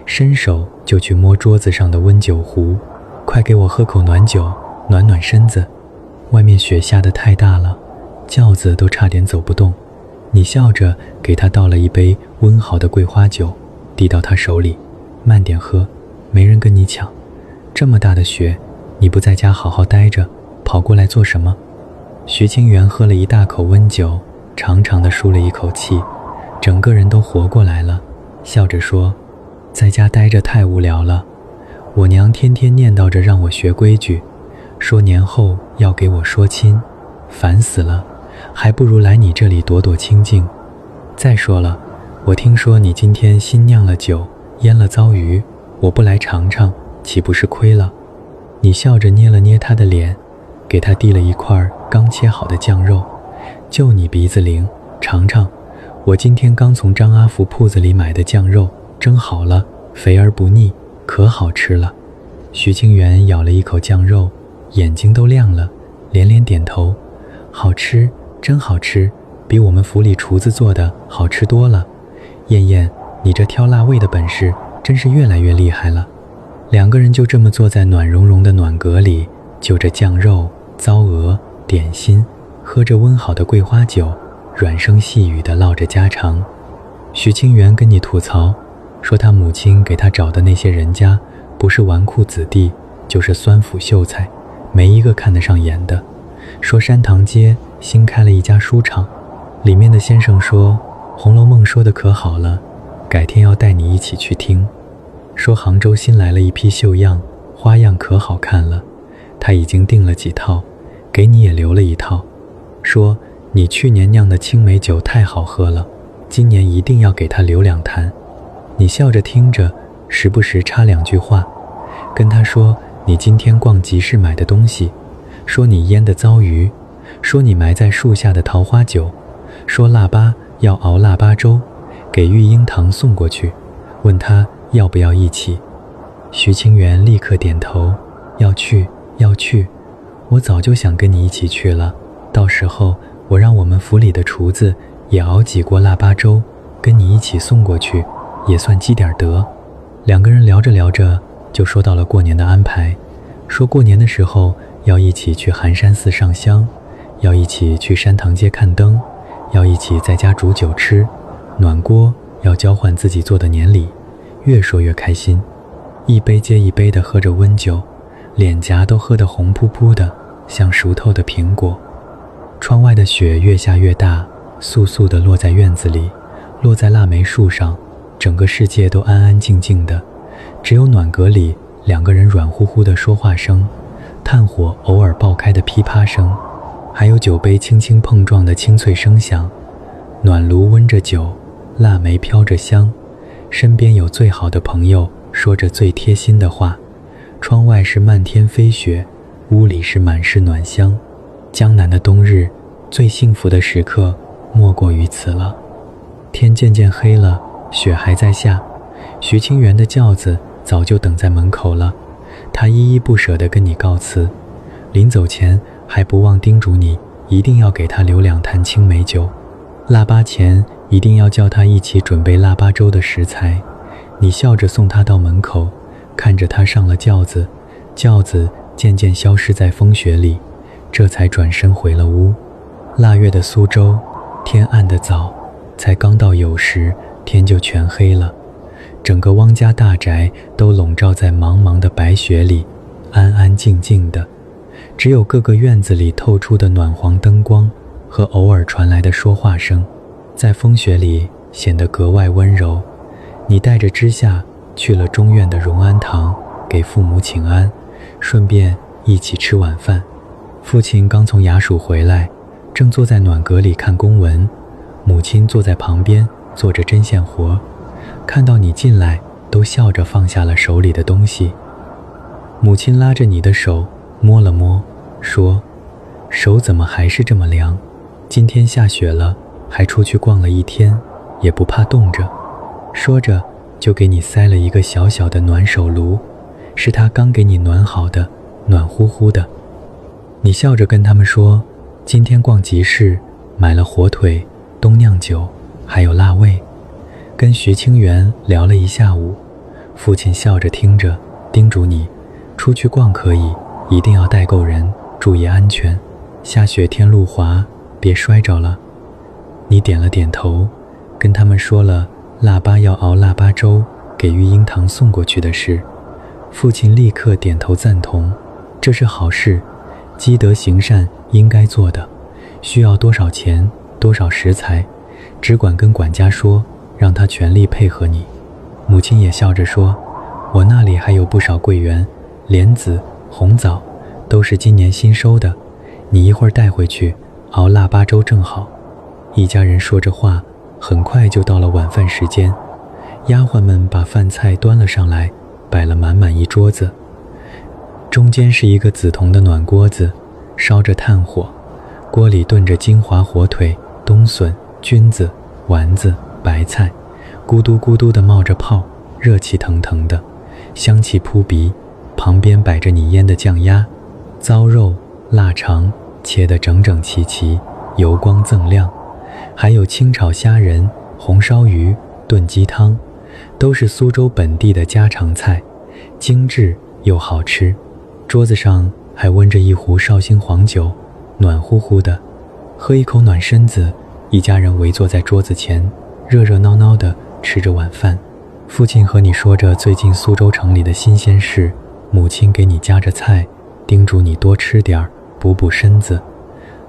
伸手就去摸桌子上的温酒壶，快给我喝口暖酒，暖暖身子。外面雪下得太大了，轿子都差点走不动。你笑着给他倒了一杯温好的桂花酒，递到他手里，慢点喝，没人跟你抢。这么大的雪，你不在家好好待着，跑过来做什么？徐清源喝了一大口温酒，长长的舒了一口气，整个人都活过来了，笑着说，在家待着太无聊了，我娘天天念叨着让我学规矩，说年后要给我说亲，烦死了，还不如来你这里躲躲清静。再说了，我听说你今天新酿了酒，腌了糟鱼，我不来尝尝，岂不是亏了？你笑着捏了捏他的脸，给他递了一块刚切好的酱肉，就你鼻子灵，尝尝，我今天刚从张阿福铺子里买的酱肉，蒸好了，肥而不腻，可好吃了。徐清源咬了一口酱肉，眼睛都亮了，连连点头，好吃，真好吃，比我们府里厨子做的好吃多了。燕燕，你这挑辣味的本事真是越来越厉害了。两个人就这么坐在暖融融的暖阁里，就着酱肉、糟鹅、点心，喝着温好的桂花酒，软声细语地唠着家常。许清源跟你吐槽，说他母亲给他找的那些人家，不是纨绔子弟，就是酸腐秀才，没一个看得上眼的。说山塘街新开了一家书场，里面的先生说《红楼梦》说的可好了，改天要带你一起去听。说杭州新来了一批绣样，花样可好看了，他已经订了几套，给你也留了一套。说你去年酿的青梅酒太好喝了，今年一定要给他留2坛。你笑着听着，时不时插2句话，跟他说你今天逛集市买的东西，说你腌的糟鱼，说你埋在树下的桃花酒，说腊八要熬腊八粥，给玉英堂送过去，问他要不要一起。徐清源立刻点头，要去，要去，我早就想跟你一起去了，到时候我让我们府里的厨子也熬几锅腊八粥，跟你一起送过去，也算积点德。两个人聊着聊着，就说到了过年的安排，说过年的时候要一起去寒山寺上香，要一起去山塘街看灯，要一起在家煮酒吃，暖锅要交换自己做的年礼。越说越开心，一杯接一杯地喝着温酒，脸颊都喝得红扑扑的，像熟透的苹果。窗外的雪越下越大，簌簌地落在院子里，落在腊梅树上，整个世界都安安静静的，只有暖阁里两个人软乎乎的说话声，炭火偶尔爆开的噼啪声，还有酒杯轻轻碰撞的清脆声响。暖炉温着酒，腊梅飘着香，身边有最好的朋友说着最贴心的话。窗外是漫天飞雪，屋里是满是暖香。江南的冬日，最幸福的时刻莫过于此了。天渐渐黑了，雪还在下，徐清源的轿子早就等在门口了，他依依不舍地跟你告辞，临走前还不忘叮嘱你一定要给他留2坛青梅酒，腊八前一定要叫他一起准备腊八粥的食材。你笑着送他到门口，看着他上了轿子，轿子渐渐消失在风雪里，这才转身回了屋。腊月的苏州，天暗得早，才刚到酉时，天就全黑了。整个汪家大宅都笼罩在茫茫的白雪里，安安静静的，只有各个院子里透出的暖黄灯光和偶尔传来的说话声，在风雪里显得格外温柔。你带着知夏去了中院的荣安堂，给父母请安，顺便一起吃晚饭。父亲刚从衙署回来，正坐在暖阁里看公文，母亲坐在旁边做着针线活，看到你进来，都笑着放下了手里的东西。母亲拉着你的手摸了摸，说：“手怎么还是这么凉？今天下雪了，还出去逛了一天，也不怕冻着。”说着就给你塞了一个小小的暖手炉，是他刚给你暖好的，暖乎乎的。你笑着跟他们说，今天逛集市，买了火腿、冬酿酒，还有腊味。跟徐清源聊了一下午，父亲笑着听着，叮嘱你，出去逛可以，一定要带够人，注意安全，下雪天路滑，别摔着了。你点了点头，跟他们说了腊八要熬腊八粥，给育婴堂送过去的事。父亲立刻点头赞同，这是好事，积德行善应该做的，需要多少钱，多少食材，只管跟管家说，让他全力配合你。母亲也笑着说，我那里还有不少桂圆、莲子、红枣，都是今年新收的，你一会儿带回去，熬腊八粥正好。一家人说着话，很快就到了晚饭时间，丫鬟们把饭菜端了上来，摆了满满一桌子。中间是一个紫铜的暖锅子，烧着炭火，锅里炖着金华火腿、冬笋、菌子、丸子、白菜，咕嘟咕嘟地冒着泡，热气腾腾的，香气扑鼻。旁边摆着你腌的酱鸭、糟肉、腊肠、切得整整齐齐，油光锃亮，还有清炒虾仁、红烧鱼、炖鸡汤，都是苏州本地的家常菜，精致又好吃。桌子上还温着一壶绍兴黄酒，暖乎乎的，喝一口暖身子，一家人围坐在桌子前，热热闹闹地吃着晚饭。父亲和你说着最近苏州城里的新鲜事，母亲给你夹着菜，叮嘱你多吃点儿，补补身子。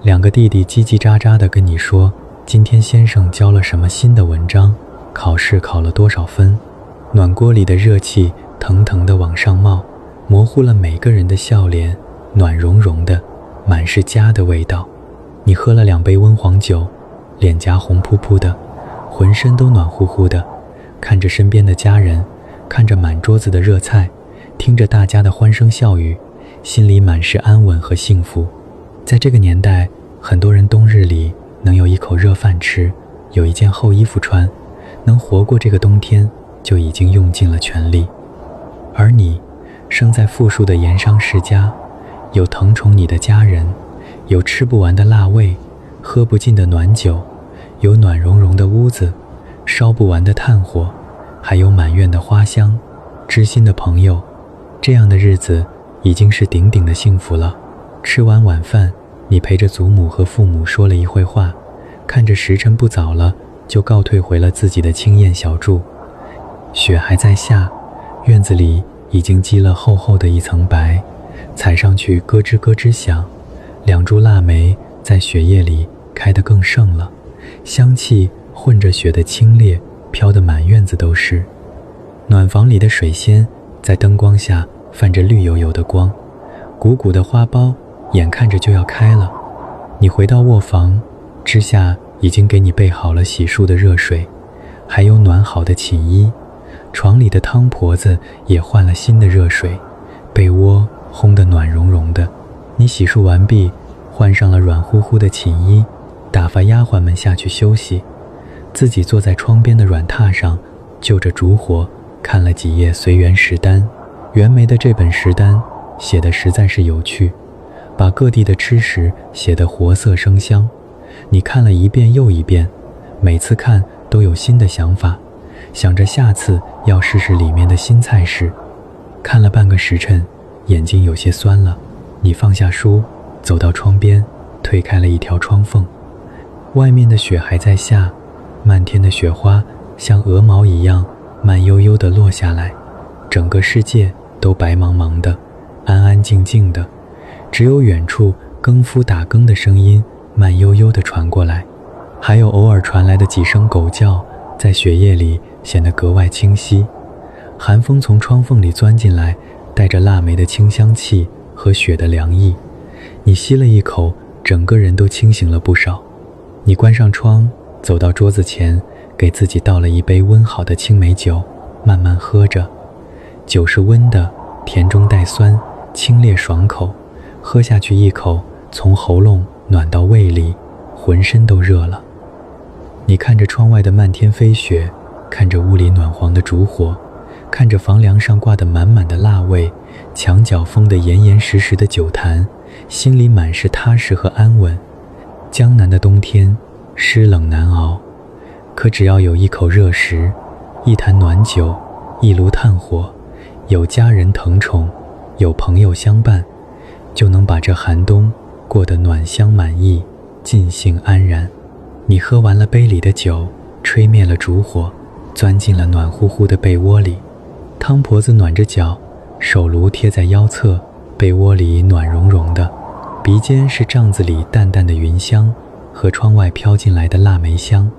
两个弟弟叽叽喳喳地跟你说，今天先生教了什么新的文章，考试考了多少分。暖锅里的热气腾腾地往上冒，模糊了每个人的笑脸，暖融融的，满是家的味道。你喝了2杯温黄酒，脸颊红扑扑的，浑身都暖乎乎的，看着身边的家人，看着满桌子的热菜，听着大家的欢声笑语，心里满是安稳和幸福。在这个年代，很多人冬日里能有一口热饭吃，有一件厚衣服穿，能活过这个冬天，就已经用尽了全力。而你生在富庶的盐商世家，有疼宠你的家人，有吃不完的辣味，喝不尽的暖酒，有暖融融的屋子，烧不完的炭火，还有满院的花香，知心的朋友，这样的日子已经是顶顶的幸福了。吃完晚饭，你陪着祖母和父母说了一会话，看着时辰不早了，就告退回了自己的青燕小筑。雪还在下，院子里已经积了厚厚的一层白，踩上去咯吱咯吱响，2株腊梅在雪夜里开得更盛了，香气混着雪的清冽，飘得满院子都是。暖房里的水仙在灯光下泛着绿油油的光，鼓鼓的花苞眼看着就要开了。你回到卧房，之下已经给你备好了洗漱的热水，还有暖好的寝衣，床里的汤婆子也换了新的热水，被窝烘得暖融融的。你洗漱完毕，换上了软乎乎的寝衣，打发丫鬟们下去休息，自己坐在窗边的软榻上，就着烛火看了几页随园食单。袁枚的这本食单写得实在是有趣，把各地的吃食写得活色生香。你看了一遍又一遍，每次看都有新的想法，想着下次要试试里面的新菜式。看了半个时辰，眼睛有些酸了，你放下书，走到窗边，推开了一条窗缝。外面的雪还在下，漫天的雪花像鹅毛一样慢悠悠地落下来，整个世界都白茫茫的，安安静静的，只有远处更夫打更的声音慢悠悠地传过来，还有偶尔传来的几声狗叫，在雪夜里显得格外清晰。寒风从窗缝里钻进来，带着腊梅的清香气和雪的凉意。你吸了一口，整个人都清醒了不少。你关上窗，走到桌子前，给自己倒了一杯温好的青梅酒，慢慢喝着。酒是温的，甜中带酸，清冽爽口，喝下去一口，从喉咙暖到胃里，浑身都热了。你看着窗外的漫天飞雪，看着屋里暖黄的烛火，看着房梁上挂得满满的腊味，墙角封得严严实实的酒坛，心里满是踏实和安稳。江南的冬天湿冷难熬，可只要有一口热食，一坛暖酒，一炉炭火，有家人疼宠，有朋友相伴，就能把这寒冬过得暖香满意，尽兴安然。你喝完了杯里的酒，吹灭了烛火，钻进了暖乎乎的被窝里。汤婆子暖着脚，手炉贴在腰侧，被窝里暖融融的，鼻尖是帐子里淡淡的云香和窗外飘进来的腊梅香，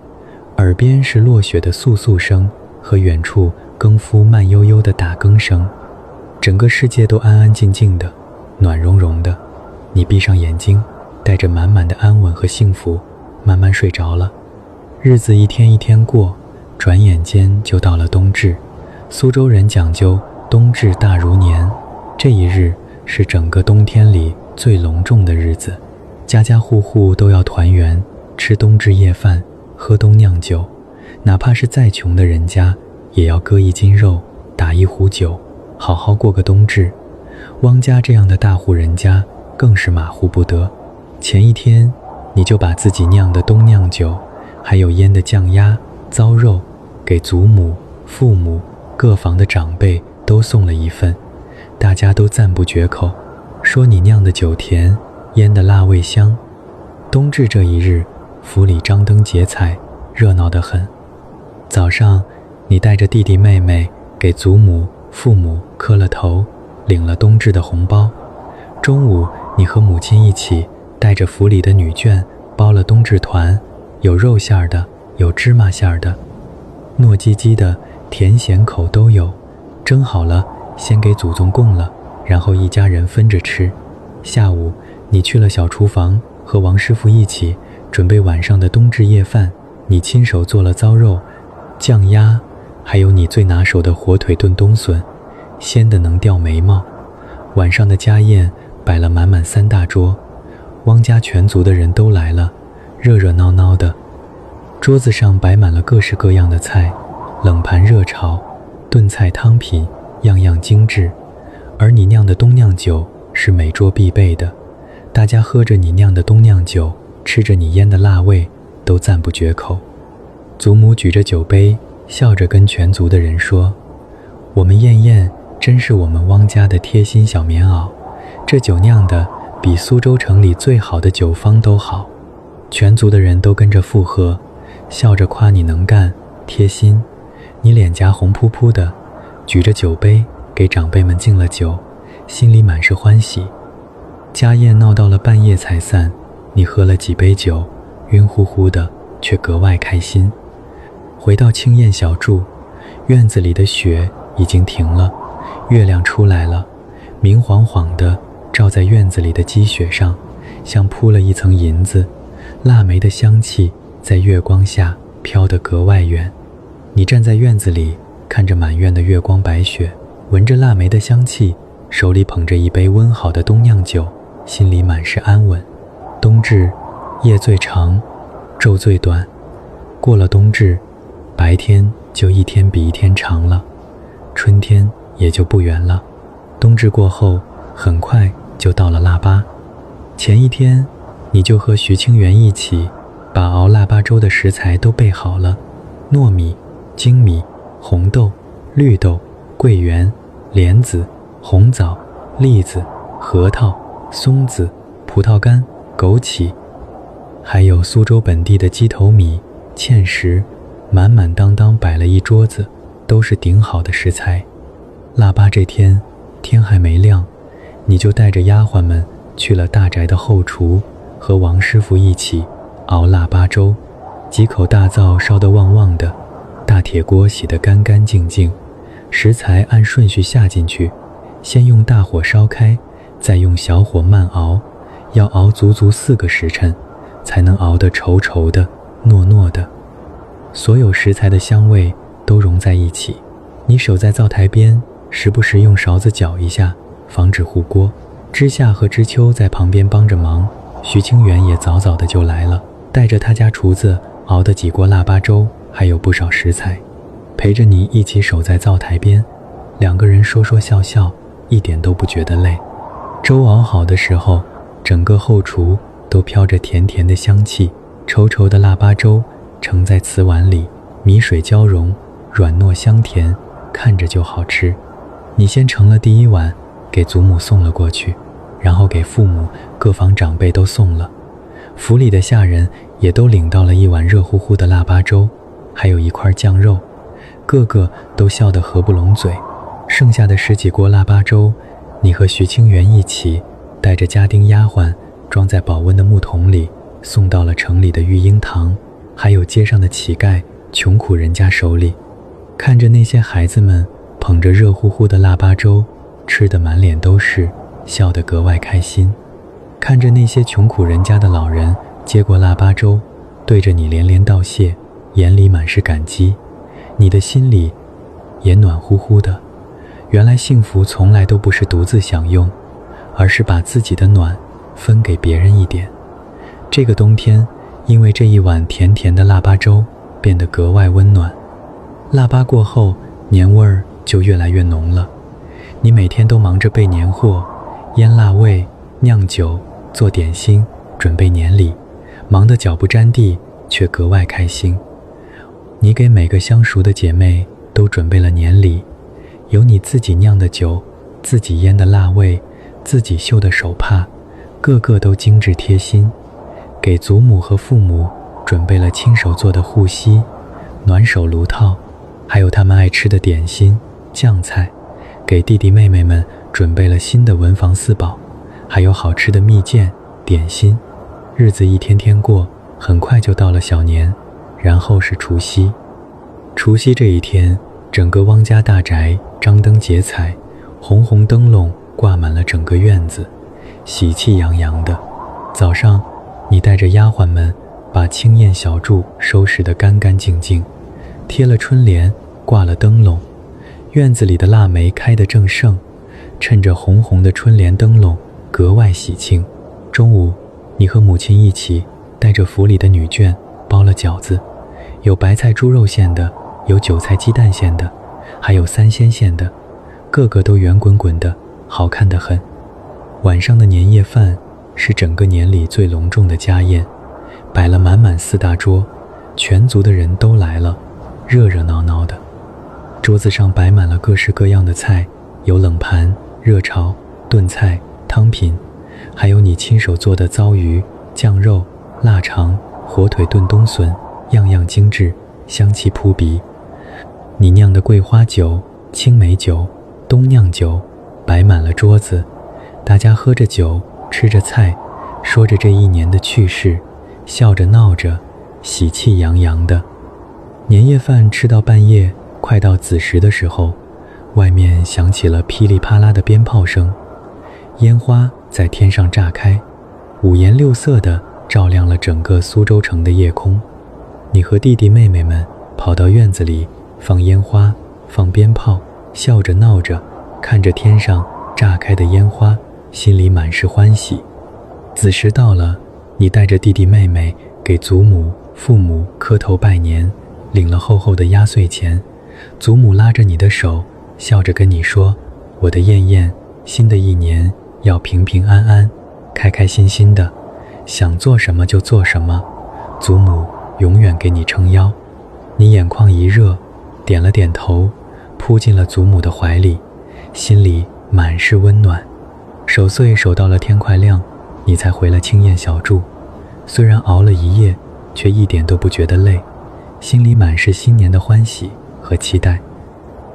耳边是落雪的簌簌声和远处更夫慢悠悠的打更声。整个世界都安安静静的，暖融融的。你闭上眼睛，带着满满的安稳和幸福，慢慢睡着了。日子一天一天过，转眼间就到了冬至。苏州人讲究冬至大如年，这一日是整个冬天里最隆重的日子，家家户户都要团圆，吃冬至夜饭，喝冬酿酒，哪怕是再穷的人家，也要割一斤肉，打一壶酒，好好过个冬至。汪家这样的大户人家更是马虎不得，前一天你就把自己酿的冬酿酒还有腌的酱鸭、糟肉给祖母、父母、各房的长辈都送了一份，大家都赞不绝口，说你酿的酒甜，腌的辣味香。冬至这一日，府里张灯结彩，热闹得很。早上你带着弟弟妹妹给祖母、父母磕了头，领了冬至的红包。中午你和母亲一起带着府里的女眷包了冬至团，有肉馅儿的，有芝麻馅儿的，糯叽叽的，甜咸口都有。蒸好了先给祖宗供了，然后一家人分着吃。下午你去了小厨房，和王师傅一起准备晚上的冬至夜饭。你亲手做了糟肉、酱鸭，还有你最拿手的火腿炖冬笋，鲜得能掉眉毛。晚上的家宴摆了满满3大桌，汪家全族的人都来了，热热闹闹的。桌子上摆满了各式各样的菜，冷盘热炒，炖菜汤品，样样精致。而你酿的冬酿酒是每桌必备的，大家喝着你酿的冬酿酒，吃着你腌的辣味，都赞不绝口。祖母举着酒杯，笑着跟全族的人说：我们燕燕真是我们汪家的贴心小棉袄，这酒酿的比苏州城里最好的酒坊都好。全族的人都跟着附和，笑着夸你能干贴心。你脸颊红扑扑的，举着酒杯给长辈们敬了酒，心里满是欢喜。家宴闹到了半夜才散，你喝了几杯酒，晕乎乎的，却格外开心。回到青燕小筑，院子里的雪已经停了，月亮出来了，明晃晃的照在院子里的积雪上，像铺了一层银子。腊梅的香气在月光下飘得格外远。你站在院子里，看着满院的月光白雪，闻着腊梅的香气，手里捧着一杯温好的冬酿酒，心里满是安稳。冬至夜最长，昼最短，过了冬至，白天就一天比一天长了，春天也就不远了。冬至过后，很快就到了腊八。前一天你就和徐清源一起把熬腊八粥的食材都备好了，糯米、精米、红豆、绿豆、桂圆、莲子、红枣、栗子、核桃、松子、葡萄干、枸杞，还有苏州本地的鸡头米、芡实，满满当当摆了一桌子，都是顶好的食材。腊八这天，天还没亮，你就带着丫鬟们去了大宅的后厨，和王师傅一起熬腊八粥。几口大灶烧得旺旺的，大铁锅洗得干干净净，食材按顺序下进去，先用大火烧开，再用小火慢熬，要熬足足4个时辰，才能熬得稠稠的、糯糯的。所有食材的香味都融在一起。你守在灶台边，时不时用勺子搅一下，防止糊锅。知夏和知秋在旁边帮着忙，徐清源也早早的就来了，带着他家厨子熬的几锅腊八粥，还有不少食材，陪着你一起守在灶台边。2个人说说笑笑，一点都不觉得累。粥熬好的时候，整个后厨都飘着甜甜的香气，稠稠的腊八粥盛在瓷碗里，米水交融，软糯香甜，看着就好吃。你先盛了第1碗，给祖母送了过去，然后给父母、各房长辈都送了。府里的下人也都领到了1碗热乎乎的腊八粥，还有1块酱肉，个个都笑得合不拢嘴。剩下的10几锅腊八粥，你和徐清源一起带着家丁丫鬟装在保温的木桶里，送到了城里的育婴堂，还有街上的乞丐、穷苦人家手里。看着那些孩子们捧着热乎乎的腊八粥，吃得满脸都是，笑得格外开心。看着那些穷苦人家的老人接过腊八粥，对着你连连道谢，眼里满是感激，你的心里也暖乎乎的。原来幸福从来都不是独自享用，而是把自己的暖分给别人一点。这个冬天，因为这1碗甜甜的腊八粥，变得格外温暖。腊八过后，年味儿就越来越浓了。你每天都忙着备年货，腌腊味、酿酒、做点心、准备年礼，忙得脚不沾地，却格外开心。你给每个相熟的姐妹都准备了年礼，有你自己酿的酒，自己腌的腊味，自己绣的手帕，个个都精致贴心。给祖母和父母准备了亲手做的护膝、暖手炉套，还有他们爱吃的点心、酱菜。给弟弟妹妹们准备了新的文房四宝，还有好吃的蜜饯、点心。日子一天天过，很快就到了小年，然后是除夕。除夕这一天，整个汪家大宅张灯结彩，红红灯笼挂满了整个院子，喜气洋洋的。早上，你带着丫鬟们把青燕小筑收拾得干干净净，贴了春联，挂了灯笼。院子里的腊梅开得正盛，趁着红红的春联灯笼，格外喜庆。中午，你和母亲一起带着府里的女眷包了饺子，有白菜猪肉馅的，有韭菜鸡蛋馅的，还有三鲜馅的，个个都圆滚滚的，好看得很。晚上的年夜饭是整个年里最隆重的家宴，摆了满满4大桌，全族的人都来了，热热闹闹的。桌子上摆满了各式各样的菜，有冷盘、热炒、炖菜、汤品，还有你亲手做的糟鱼、酱肉、腊肠、火腿炖冬笋，样样精致，香气扑鼻。你酿的桂花酒、青梅酒、冬酿酒摆满了桌子，大家喝着酒，吃着菜，说着这一年的趣事，笑着闹着，喜气洋洋的。年夜饭吃到半夜，快到子时的时候，外面响起了噼里啪啦的鞭炮声，烟花在天上炸开，五颜六色的照亮了整个苏州城的夜空。你和弟弟妹妹们跑到院子里，放烟花，放鞭炮，笑着闹着，看着天上炸开的烟花，心里满是欢喜。子时到了，你带着弟弟妹妹给祖母、父母磕头拜年，领了厚厚的压岁钱。祖母拉着你的手，笑着跟你说：“我的燕燕，新的一年要平平安安，开开心心的，想做什么就做什么。祖母永远给你撑腰。”你眼眶一热，点了点头，扑进了祖母的怀里，心里满是温暖。守岁守到了天快亮，你才回了青燕小筑。虽然熬了一夜，却一点都不觉得累，心里满是新年的欢喜和期待。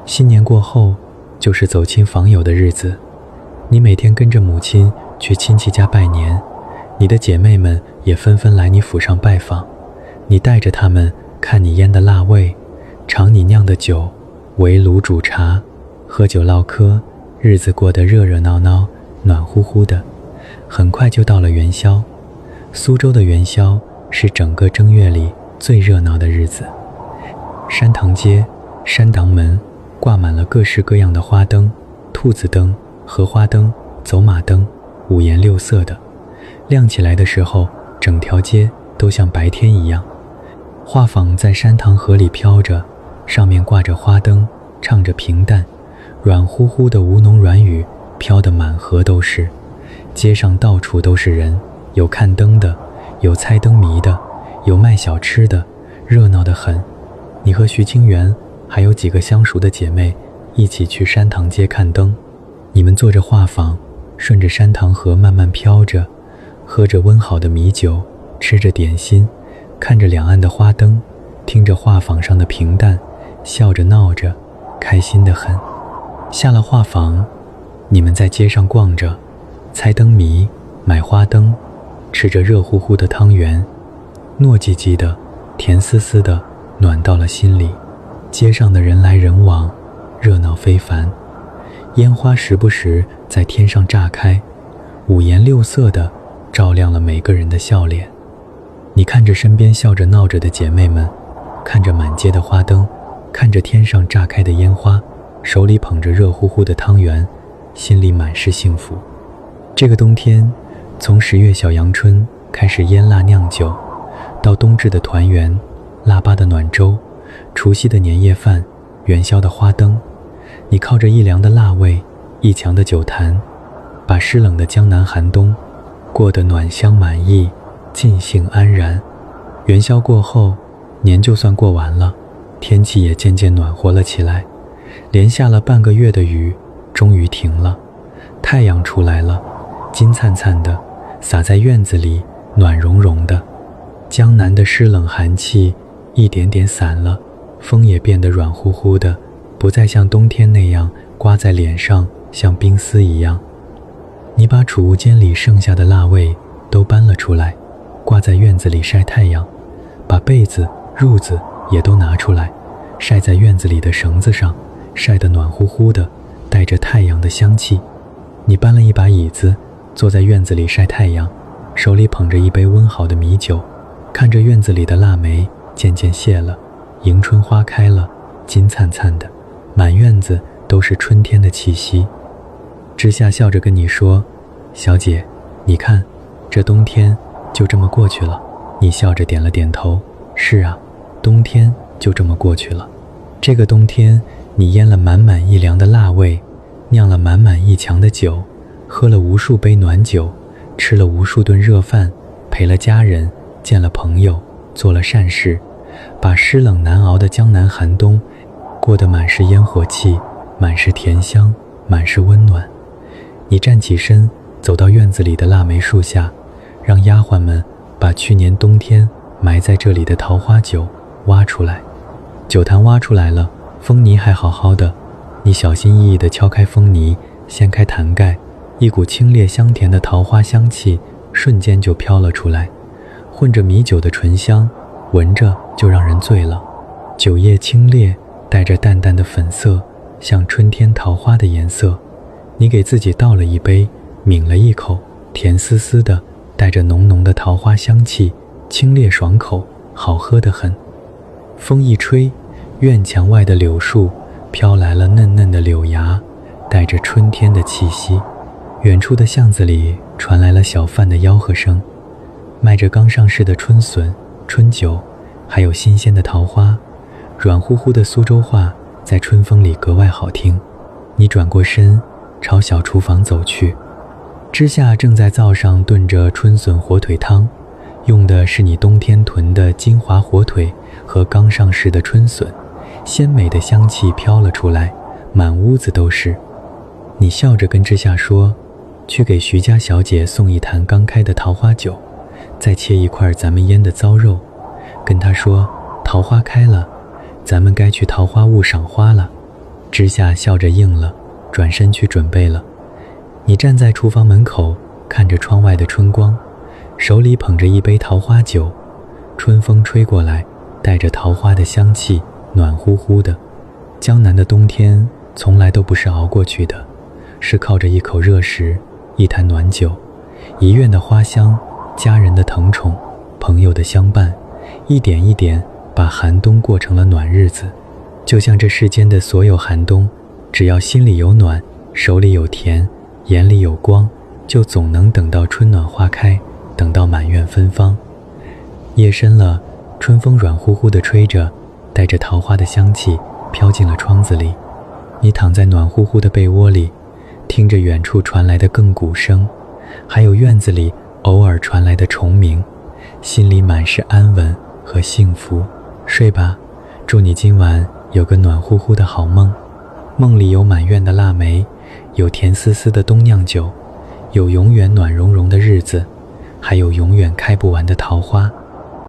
新年过后，就是走亲访友的日子。你每天跟着母亲去亲戚家拜年，你的姐妹们也纷纷来你府上拜访。你带着她们看你腌的腊味，尝你酿的酒，围炉煮茶，喝酒唠嗑，日子过得热热闹闹，暖乎乎的。很快就到了元宵。苏州的元宵是整个正月里最热闹的日子。山塘街、山塘门挂满了各式各样的花灯，兔子灯、荷花灯、走马灯，五颜六色的。亮起来的时候，整条街都像白天一样。画舫在山塘河里飘着，上面挂着花灯，唱着平淡软乎乎的吴侬软语，飘得满河都是。街上到处都是人，有看灯的，有猜灯谜的，有卖小吃的，热闹得很。你和徐清源还有几个相熟的姐妹一起去山塘街看灯。你们坐着画舫，顺着山塘河慢慢飘着，喝着温好的米酒，吃着点心，看着两岸的花灯，听着画舫上的平淡，笑着闹着，开心得很。下了画舫，你们在街上逛着，猜灯谜，买花灯，吃着热乎乎的汤圆，糯叽叽的，甜丝丝的，暖到了心里。街上的人来人往，热闹非凡。烟花时不时在天上炸开，五颜六色的照亮了每个人的笑脸。你看着身边笑着闹着的姐妹们，看着满街的花灯，看着天上炸开的烟花，手里捧着热乎乎的汤圆，心里满是幸福。这个冬天，从10月小阳春开始腌腊酿酒，到冬至的团圆，腊八的暖粥，除夕的年夜饭，元宵的花灯，你靠着一凉的腊味，一墙的酒坛，把湿冷的江南寒冬过得暖香满意，尽兴安然。元宵过后，年就算过完了，天气也渐渐暖和了起来，连下了半个月的雨终于停了，太阳出来了，金灿灿的洒在院子里，暖融融的。江南的湿冷寒气一点点散了，风也变得软乎乎的，不再像冬天那样刮在脸上，像冰丝一样。你把储物间里剩下的腊味都搬了出来，挂在院子里晒太阳，把被子、褥子也都拿出来，晒在院子里的绳子上，晒得暖乎乎的，带着太阳的香气。你搬了一把椅子，坐在院子里晒太阳，手里捧着一杯温好的米酒，看着院子里的腊梅渐渐谢了，迎春花开了，金灿灿的，满院子都是春天的气息。知夏笑着跟你说，小姐，你看，这冬天就这么过去了。你笑着点了点头，是啊，冬天就这么过去了。这个冬天，你腌了满满一粮的腊味，酿了满满一墙的酒，喝了无数杯暖酒，吃了无数顿热饭，陪了家人，见了朋友，做了善事，把湿冷难熬的江南寒冬过得满是烟火气，满是甜香，满是温暖。你站起身，走到院子里的腊梅树下，让丫鬟们把去年冬天埋在这里的桃花酒挖出来。酒坛挖出来了，封泥还好好的，你小心翼翼地敲开封泥，掀开坛盖，一股清冽香甜的桃花香气瞬间就飘了出来，混着米酒的醇香，闻着就让人醉了。酒液清冽，带着淡淡的粉色，像春天桃花的颜色。你给自己倒了一杯，抿了一口，甜丝丝的，带着浓浓的桃花香气，清冽爽口，好喝得很。风一吹，院墙外的柳树飘来了嫩嫩的柳芽，带着春天的气息。远处的巷子里传来了小贩的吆喝声，卖着刚上市的春笋、春酒，还有新鲜的桃花。软乎乎的苏州话在春风里格外好听。你转过身，朝小厨房走去。知夏正在灶上炖着春笋火腿汤，用的是你冬天囤的金华火腿和刚上市的春笋，鲜美的香气飘了出来，满屋子都是。你笑着跟知夏说，去给徐家小姐送一坛刚开的桃花酒，再切一块咱们腌的糟肉，跟她说桃花开了，咱们该去桃花坞赏花了。知夏笑着应了，转身去准备了。你站在厨房门口，看着窗外的春光，手里捧着一杯桃花酒，春风吹过来，带着桃花的香气，暖乎乎的。江南的冬天从来都不是熬过去的，是靠着一口热食，一坛暖酒，一院的花香，家人的疼宠，朋友的相伴，一点一点把寒冬过成了暖日子。就像这世间的所有寒冬，只要心里有暖，手里有甜，眼里有光，就总能等到春暖花开，等到满院芬芳。夜深了，春风软乎乎地吹着，带着桃花的香气飘进了窗子里。你躺在暖乎乎的被窝里，听着远处传来的亘古声，还有院子里偶尔传来的虫鸣，心里满是安稳和幸福。睡吧，祝你今晚有个暖乎乎的好梦。梦里有满院的腊梅，有甜丝丝的冬酿酒，有永远暖融融的日子，还有永远开不完的桃花。